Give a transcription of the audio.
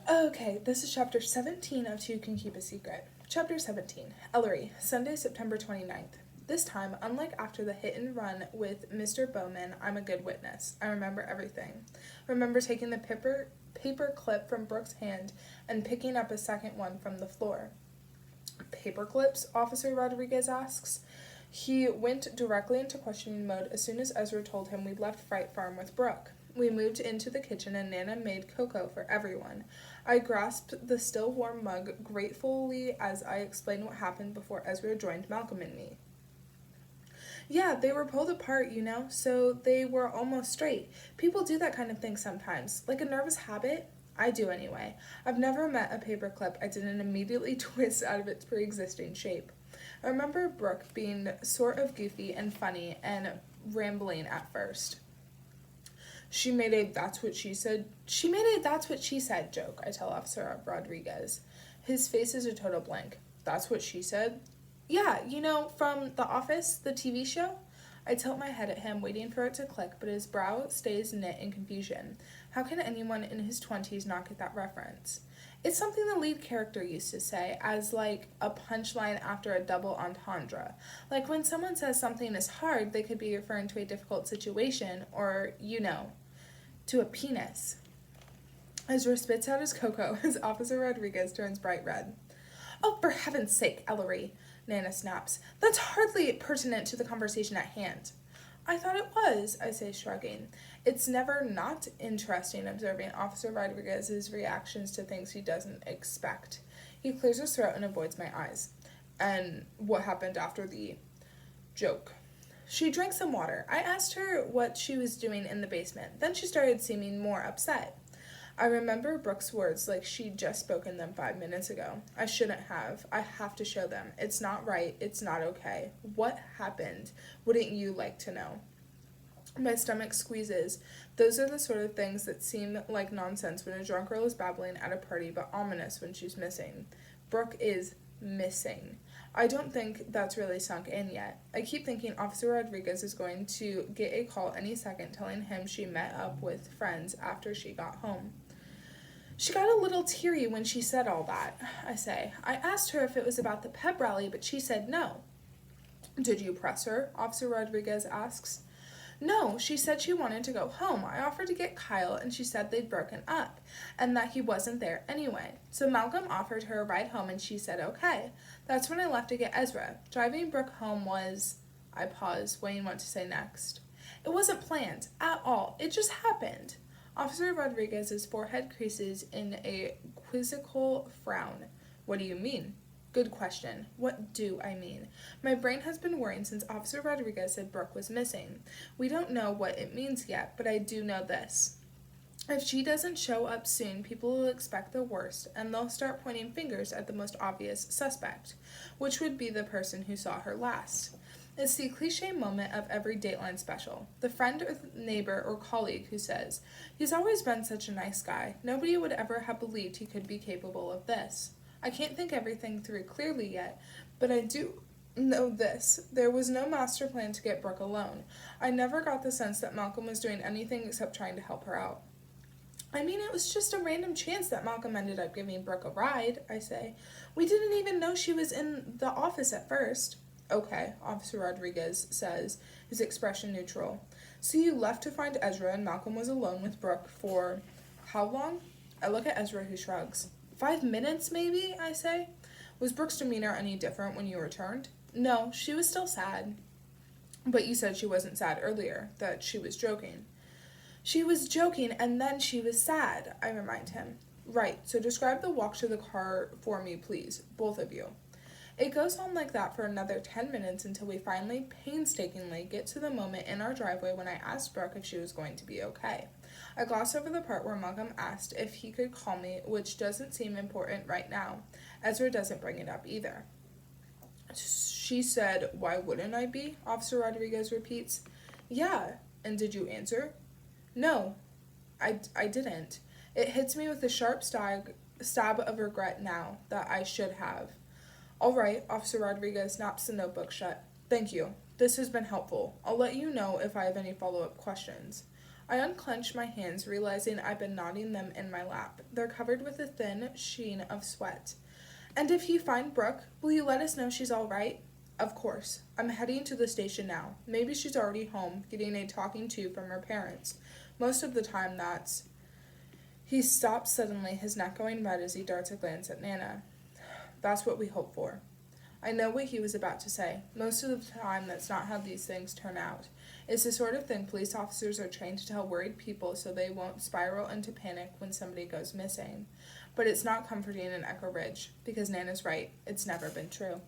Okay, this is chapter 17 of Two Can Keep a Secret. Chapter 17, Ellery, Sunday, September 29th. This time, unlike after the hit and run with Mr. Bowman, I'm a good witness. I remember everything. Remember taking the paper clip from Brooke's hand and picking up a second one from the floor. Paper clips? Officer Rodriguez asks. He went directly into questioning mode as soon as Ezra told him we'd left Fright Farm with Brooke. We moved into the kitchen and Nana made cocoa for everyone. I grasped the still warm mug gratefully as I explained what happened before Ezra joined Malcolm and me. Yeah, they were pulled apart, so they were almost straight. People do that kind of thing sometimes, like a nervous habit. I do anyway. I've never met a paperclip I didn't immediately twist out of its pre-existing shape. I remember Brooke being sort of goofy and funny and rambling at first. She made a that's what she said joke, I tell Officer Rodriguez. His face is a total blank. That's what she said? Yeah, from The Office, the TV show? I tilt my head at him, waiting for it to click, but his brow stays knit in confusion. How can anyone in his 20s not get that reference? It's something the lead character used to say, as like a punchline after a double entendre. Like when someone says something is hard, they could be referring to a difficult situation, or, to a penis. Ezra spits out his cocoa as Officer Rodriguez turns bright red. Oh, for heaven's sake, Ellery, Nana snaps. That's hardly pertinent to the conversation at hand. I thought it was, I say, shrugging. It's never not interesting observing Officer Rodriguez's reactions to things he doesn't expect. He clears his throat and avoids my eyes. And what happened after the joke? She drank some water. I asked her what she was doing in the basement. Then she started seeming more upset. I remember Brooke's words like she'd just spoken them 5 minutes ago. I shouldn't have. I have to show them. It's not right. It's not okay. What happened? Wouldn't you like to know? My stomach squeezes. Those are the sort of things that seem like nonsense when a drunk girl is babbling at a party, but ominous when she's missing. Brooke is missing. I don't think that's really sunk in yet. I keep thinking Officer Rodriguez is going to get a call any second telling him she met up with friends after she got home. She got a little teary when she said all that, I say. I asked her if it was about the pep rally, but she said no. Did you press her? Officer Rodriguez asks. No, she said she wanted to go home. I offered to get Kyle, and she said they'd broken up, and that he wasn't there anyway. So Malcolm offered her a ride home, and she said okay. That's when I left to get Ezra. Driving Brooke home was... I pause, weighing what to say next. It wasn't planned, at all. It just happened. Officer Rodriguez's forehead creases in a quizzical frown. What do you mean? Good question. What do I mean? My brain has been worrying since Officer Rodriguez said Brooke was missing. We don't know what it means yet, but I do know this. If she doesn't show up soon, people will expect the worst, and they'll start pointing fingers at the most obvious suspect, which would be the person who saw her last. It's the cliche moment of every Dateline special. The friend or neighbor or colleague who says, he's always been such a nice guy. Nobody would ever have believed he could be capable of this. I can't think everything through clearly yet, but I do know this. There was no master plan to get Brooke alone. I never got the sense that Malcolm was doing anything except trying to help her out. I mean, it was just a random chance that Malcolm ended up giving Brooke a ride, I say. We didn't even know she was in the office at first. Okay, Officer Rodriguez says, his expression neutral. So you left to find Ezra and Malcolm was alone with Brooke for how long? I look at Ezra, who shrugs. 5 minutes, maybe, I say. Was Brooke's demeanor any different when you returned? No, she was still sad. But you said she wasn't sad earlier, that she was joking. She was joking and then she was sad, I remind him. Right, so describe the walk to the car for me, please, both of you. It goes on like that for another 10 minutes until we finally, painstakingly, get to the moment in our driveway when I asked Brooke if she was going to be okay. I gloss over the part where Malcolm asked if he could call me, which doesn't seem important right now. Ezra doesn't bring it up either. She said, why wouldn't I be? Officer Rodriguez repeats. Yeah, and did you answer? No, I didn't. It hits me with a sharp stab of regret now that I should have. All right, Officer Rodriguez snaps the notebook shut. Thank you. This has been helpful. I'll let you know if I have any follow-up questions. I unclench my hands, realizing I've been knotting them in my lap. They're covered with a thin sheen of sweat. And if you find Brooke, will you let us know she's all right? Of course. I'm heading to the station now. Maybe she's already home, getting a talking to from her parents. Most of the time, that's... He stops suddenly, his neck going red as he darts a glance at Nana. That's what we hope for. I know what he was about to say. Most of the time, that's not how these things turn out. It's the sort of thing police officers are trained to tell worried people so they won't spiral into panic when somebody goes missing. But it's not comforting in Echo Ridge, because Nana's right. It's never been true.